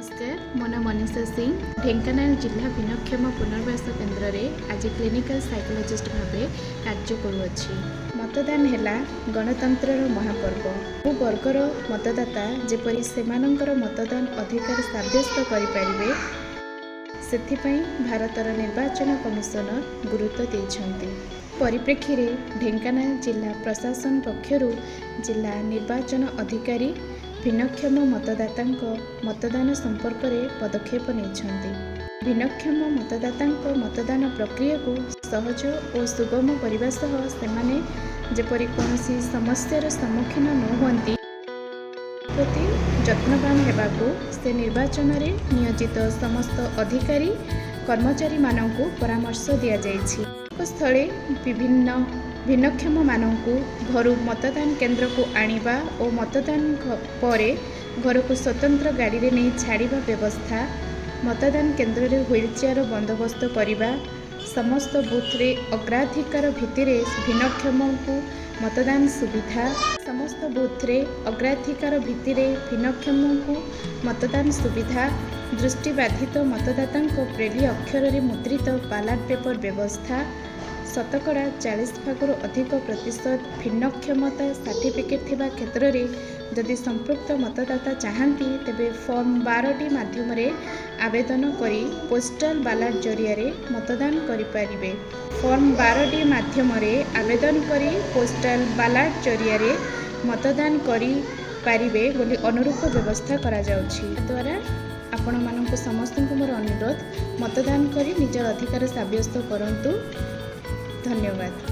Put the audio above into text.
नमस्कार मो नाम मनीषा सिंह ढेंकानाल जिला भिन्नक्षम पुनर्वास केन्द्र में आज क्लिनिकल साइकोलॉजिस्ट भाव कार्य करुअछि। मतदान है गणतंत्र महापर्व। बहु वर्गर मतदाता जेपरी सेमानंकर मतदान अधिकार साब्यस्त करें से भारतर निर्वाचन कमिशनर गुरुत्व देइछन्ति। परिप्रेक्षी में ढेंकानाल जिला प्रशासन पक्षर जिला निर्वाचन अधिकारी भिन्नक्षम मतदाता मतदान संपर्क में पदक्षेप नहीं। भिन्नक्षम मतदाता मतदान प्रक्रिया को सहज और सुगम करने से जेपरी कौनसी समस्यार सम्मुखीन न होती प्रति यत्नवान होगाकू से निर्वाचन में नियोजित समस्त अधिकारी कर्मचारी मानू परामर्श दि जाइछि। स्थले विभिन्न भिन्नक्षम मानू घर मतदान केन्द्र को आनिबा और मतदान पर घर को स्वतंत्र गाड़ी रे नहीं छाड़िबा व्यवस्था, मतदान केन्द्र रे व्हील चेयर बंदोबस्त करने, समस्त बूथ रे अग्राधिकार भित्तिरे भिन्नक्षम को मतदान सुविधा, समस्त बूथ रे अग्राधिकार भित्तिरे भिन्नक्षम को मतदान सुविधा, दृष्टिबाधित मतदाता ब्रेली अक्षर रे मुद्रित बैलेट पेपर व्यवस्था, शतकड़ा 40% अधिक प्रतिशत भिन्नक्षमता सर्टिफिकेट थिबा क्षेत्र रे जदि संपृक्त मतदाता चाहती तेबे फॉर्म 12 माध्यम आवेदन करी पोस्टल बैलेट जरिया मतदान करें। फॉर्म 12 माध्यम आवेदन करी पोस्टल बैलेट जरिया मतदान करें बोली अनुरूप व्यवस्था करा जाउछि। द्वारा आपण मानक समस्त मोर अनुरोध मतदान करी निज अधिकार साब्यस्त करंतु। धन्यवाद।